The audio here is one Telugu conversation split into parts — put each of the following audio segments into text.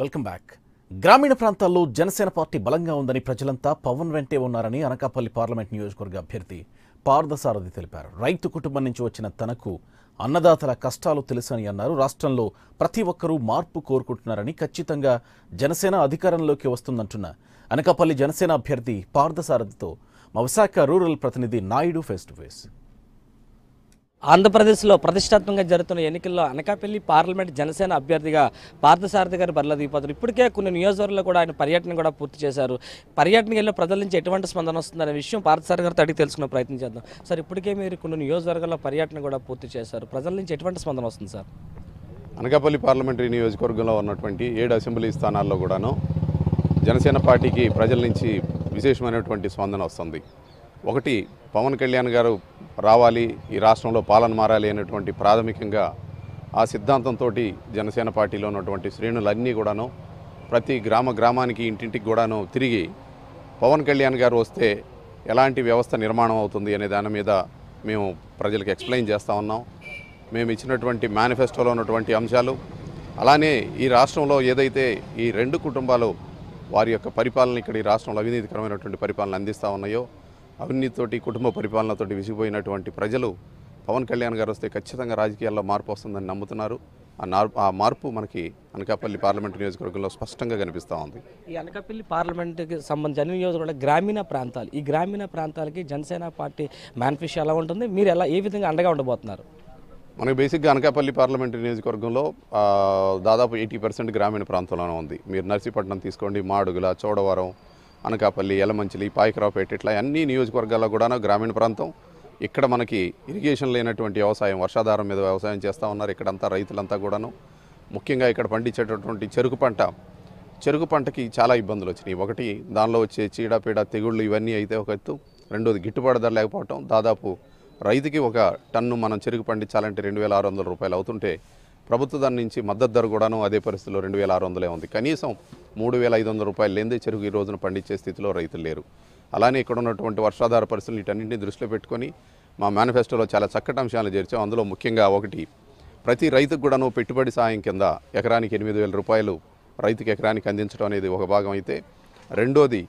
Welcome back. గ్రామీణ ప్రాంతాల్లో జనసేన పార్టీ బలంగా ఉందని ప్రజలంతా పవన్ వెంటే ఉన్నారని అనకాపల్లి పార్లమెంట్ నియోజకవర్గ అభ్యర్థి పార్థసారథి తెలిపారు. రైతు కుటుంబం నుంచి వచ్చిన తనకు అన్నదాతల కష్టాలు తెలుసని అన్నారు. రాష్ట్రంలో ప్రతి ఒక్కరూ మార్పు కోరుకుంటున్నారని, ఖచ్చితంగా జనసేన అధికారంలోకి వస్తుందంటున్న అనకాపల్లి జనసేన అభ్యర్థి పార్థసారథితో మా విశాఖ రూరల్ ప్రతినిధి నాయుడు ఫేస్ టు ఫేస్. ఆంధ్రప్రదేశ్లో ప్రతిష్టాత్మకంగా జరుగుతున్న ఎన్నికల్లో అనకాపల్లి పార్లమెంట్ జనసేన అభ్యర్థిగా పార్థసారథి గారు బరిలో దిగిపోతారు. ఇప్పటికే కొన్ని నియోజకవర్గాల్లో కూడా ఆయన పర్యటన కూడా పూర్తి చేశారు. పర్యటనకి వెళ్ళిన ప్రజల నుంచి ఎటువంటి స్పందన వస్తుందనే విషయం పార్థసారథి గారితో అడిగి తెలుసుకునే ప్రయత్నం చేద్దాం. సార్, ఇప్పటికే మీరు కొన్ని నియోజకవర్గాల్లో పర్యటన కూడా పూర్తి చేశారు. ప్రజల నుంచి ఎటువంటి స్పందన వస్తుంది సార్? అనకాపల్లి పార్లమెంటరీ నియోజకవర్గంలో ఉన్నటువంటి 7 అసెంబ్లీ స్థానాల్లో కూడాను జనసేన పార్టీకి ప్రజల నుంచి విశేషమైనటువంటి స్పందన వస్తుంది. ఒకటి, పవన్ కళ్యాణ్ గారు రావాలి, ఈ రాష్ట్రంలో పాలన మారాలి అనేటువంటి ప్రాథమికంగా ఆ సిద్ధాంతంతో జనసేన పార్టీలో ఉన్నటువంటి శ్రేణులన్నీ కూడాను ప్రతి గ్రామానికి ఇంటింటికి కూడాను తిరిగి పవన్ కళ్యాణ్ గారు వస్తే ఎలాంటి వ్యవస్థ నిర్మాణం అవుతుంది అనే దాని మీద మేము ప్రజలకు ఎక్స్ప్లెయిన్ చేస్తూ ఉన్నాం. మేము ఇచ్చినటువంటి మేనిఫెస్టోలో ఉన్నటువంటి అంశాలు, అలానే ఈ రాష్ట్రంలో ఏదైతే ఈ 2 కుటుంబాలు వారి యొక్క పరిపాలన ఇక్కడ ఈ రాష్ట్రంలో అవినీతికరమైనటువంటి పరిపాలన అందిస్తూ ఉన్నాయో, అవినీతితోటి కుటుంబ పరిపాలనతోటి విసిగిపోయినటువంటి ప్రజలు పవన్ కళ్యాణ్ గారు వస్తే ఖచ్చితంగా రాజకీయాల్లో మార్పు వస్తుందని నమ్ముతున్నారు. ఆ మార్పు మనకి అనకాపల్లి పార్లమెంట్ నియోజకవర్గంలో స్పష్టంగా కనిపిస్తూ ఉంది. ఈ అనకాపల్లి పార్లమెంట్కి సంబంధించిన నియోజకవర్గ గ్రామీణ ప్రాంతాలు, ఈ గ్రామీణ ప్రాంతాలకి జనసేన పార్టీ మేనిఫెస్టో ఎలా ఉంటుంది, మీరు ఏ విధంగా అండగా ఉండబోతున్నారు? మనకి బేసిక్గా అనకాపల్లి పార్లమెంటరీ నియోజకవర్గంలో దాదాపు 80% గ్రామీణ ప్రాంతంలోనే ఉంది. మీరు నర్సీపట్నం తీసుకోండి, మాడుగుల, చోడవరం, అనకాపల్లి, యలమంచిలి, పాయకరావుపేట, ఇట్లా అన్ని నియోజకవర్గాల్లో కూడా గ్రామీణ ప్రాంతం. ఇక్కడ మనకి ఇరిగేషన్ లేనటువంటి వ్యవసాయం, వర్షాధారం మీద వ్యవసాయం చేస్తూ ఉన్నారు. ఇక్కడంతా రైతులంతా కూడాను ముఖ్యంగా ఇక్కడ పండించేటటువంటి చెరుకు పంటకి చాలా ఇబ్బందులు వచ్చినాయి. ఒకటి, దానిలో వచ్చే చీడపీడ తెగుళ్ళు ఇవన్నీ అయితే ఒక ఎత్తు. రెండోది, గిట్టుబాటు ధర లేకపోవటం. దాదాపు రైతుకి ఒక టన్ను మనం చెరుకు పండించాలంటే 2600 రూపాయలు అవుతుంటే, ప్రభుత్వ దాని నుంచి మద్దతు ధర కూడాను అదే పరిస్థితిలో 2600 ఉంది. కనీసం 3500 రూపాయలు లేనిదే చెరుకు ఈ రోజున పండించే స్థితిలో రైతులు లేరు. అలానే ఇక్కడ ఉన్నటువంటి వర్షాధార పరిస్థితులు వీటన్నింటినీ దృష్టిలో పెట్టుకొని మా మేనిఫెస్టోలో చాలా చక్కటి అంశాలు చేర్చాం. అందులో ముఖ్యంగా ఒకటి, ప్రతి రైతుకు కూడాను పెట్టుబడి సాయం కింద ఎకరానికి 8000 రూపాయలు రైతుకి ఎకరానికి అందించడం అనేది ఒక భాగం అయితే, రెండోది,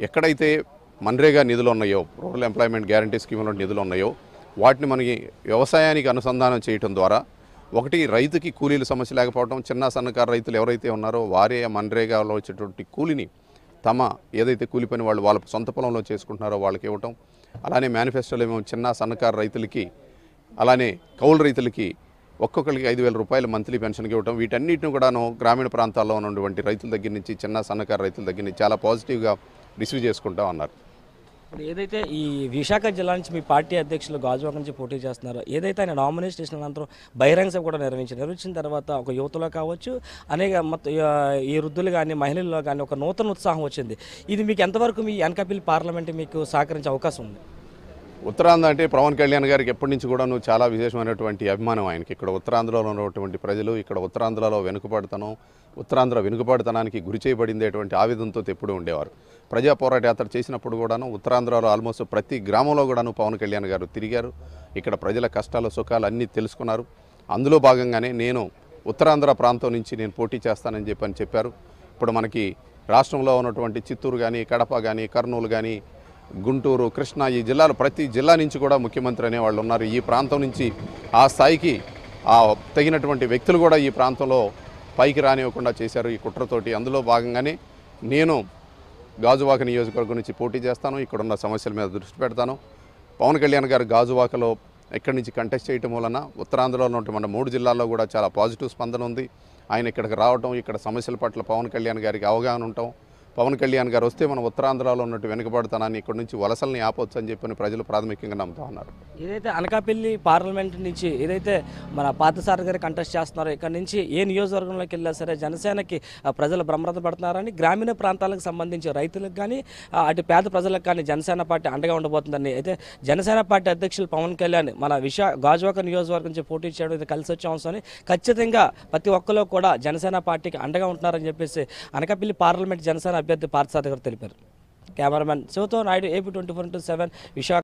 ఎక్కడైతే మన్రేగా నిధులు ఉన్నాయో, రూరల్ ఎంప్లాయ్మెంట్ గ్యారంటీ స్కీమ్లో నిధులు ఉన్నాయో వాటిని మనకి వ్యవసాయానికి అనుసంధానం చేయడం ద్వారా, ఒకటి, రైతుకి కూలీల సమస్య లేకపోవడం, చిన్న సన్నకారు రైతులు ఎవరైతే ఉన్నారో వారే మన్రేగాలో వచ్చేటువంటి కూలిని తమ ఏదైతే కూలి పని వాళ్ళ సొంత పొలంలో చేసుకుంటున్నారో వాళ్ళకి ఇవ్వటం. అలానే మేనిఫెస్టోలో మేము చిన్న సన్నకారు రైతులకి, అలానే కౌలు రైతులకి ఒక్కొక్కరికి 5000 రూపాయలు మంత్లీ పెన్షన్కి ఇవ్వటం. వీటన్నిటిని కూడాను గ్రామీణ ప్రాంతాల్లో ఉన్నటువంటి రైతుల దగ్గర నుంచి, చిన్న సన్నకారు రైతుల దగ్గర నుంచి చాలా పాజిటివ్గా రిసీవ్ చేసుకుంటా ఉన్నారు. ఇప్పుడు ఏదైతే ఈ విశాఖ జిల్లా నుంచి మీ పార్టీ అధ్యక్షులు గాజువాక నుంచి పోటీ చేస్తున్నారో, ఏదైతే ఆయన నామినేషన్ చేసిన అనంతరం బహిరంగ సభ కూడా నిర్వహించిన తర్వాత ఒక యువతలో కావచ్చు, అనేక ఈ వృద్ధులు కానీ మహిళల్లో కానీ ఒక నూతన ఉత్సాహం వచ్చింది. ఇది మీకు ఎంతవరకు మీ అనకాపల్లి పార్లమెంట్ మీకు సహకరించే అవకాశం ఉంది? ఉత్తరాంధ్ర అంటే పవన్ కళ్యాణ్ గారికి ఎప్పటి నుంచి కూడాను చాలా విశేషమైనటువంటి అభిమానం ఆయనకి. ఇక్కడ ఉత్తరాంధ్రలో ఉన్నటువంటి ప్రజలు, ఇక్కడ ఉత్తరాంధ్రలో ఉత్తరాంధ్ర వెనుకబడతనానికి గురి చేయబడిందేటువంటి ఆవేదనతో ఎప్పుడూ ఉండేవారు. ప్రజా పోరాట యాత్ర చేసినప్పుడు కూడాను ఉత్తరాంధ్రలో ఆల్మోస్ట్ ప్రతి గ్రామంలో కూడాను పవన్ కళ్యాణ్ గారు తిరిగారు. ఇక్కడ ప్రజల కష్టాలు సుఖాలు అన్నీ తెలుసుకున్నారు. అందులో భాగంగానే నేను ఉత్తరాంధ్ర ప్రాంతం నుంచి నేను పోటీ చేస్తానని చెప్పారు. ఇప్పుడు మనకి రాష్ట్రంలో ఉన్నటువంటి చిత్తూరు కానీ, కడప కానీ, కర్నూలు కానీ, గుంటూరు, కృష్ణా, ఈ జిల్లాలో ప్రతి జిల్లా నుంచి కూడా ముఖ్యమంత్రి అనేవాళ్ళు ఉన్నారు. ఈ ప్రాంతం నుంచి ఆ స్థాయికి తగినటువంటి వ్యక్తులు కూడా ఈ ప్రాంతంలో పైకి రానివ్వకుండా చేశారు ఈ కుట్రతోటి. అందులో భాగంగానే నేను గాజువాక నియోజకవర్గం నుంచి పోటీ చేస్తాను. ఇక్కడున్న సమస్యల మీద దృష్టి పెడతాను. పవన్ కళ్యాణ్ గారు గాజువాకలో ఇక్కడి నుంచి కంటెస్ట్ చేయటం వలన ఉత్తరాంధ్రలో ఉన్నటువంటి మన 3 జిల్లాల్లో కూడా చాలా పాజిటివ్ స్పందన ఉంది. ఆయన ఇక్కడికి రావటం, ఇక్కడ సమస్యల పట్ల పవన్ కళ్యాణ్ గారికి అవగాహన ఉండటం, పవన్ కళ్యాణ్ గారు వస్తే మన ఉత్తరాంధ్రలో ఉన్నట్టు వెనుకబడతానాన్ని ఇక్కడ నుంచి వలసల్ని ఆపొచ్చు అని చెప్పని ప్రజలు ప్రాథమికంగా నమ్ముతా ఉన్నారు. ఏదైతే అనకాపల్లి పార్లమెంట్ నుంచి ఏదైతే మన పార్థసారథి గారు కంటెస్ట్ చేస్తున్నారో, ఇక్కడ నుంచి ఏ నియోజకవర్గంలోకి వెళ్ళినా సరే జనసేనకి ప్రజలు బ్రహ్మరథ పడుతున్నారని, గ్రామీణ ప్రాంతాలకు సంబంధించి రైతులకు కానీ అటు పేద ప్రజలకు కానీ జనసేన పార్టీ అండగా ఉండబోతుందని అయితే జనసేన పార్టీ అధ్యక్షులు పవన్ కళ్యాణ్ మన గాజువాక నియోజకవర్గం నుంచి పోటీ చేయడం ఇది కలిసి వచ్చే అంశం. ఖచ్చితంగా ప్రతి ఒక్కరు కూడా జనసేన పార్టీకి అండగా ఉంటున్నారని చెప్పేసి అనకాపల్లి పార్లమెంట్ జనసేన అభ్యర్థి పార్థసారథి గారు తెలిపారు. కెమెరామెన్ శివతో నాయుడు, AP 24/7 విశాఖ.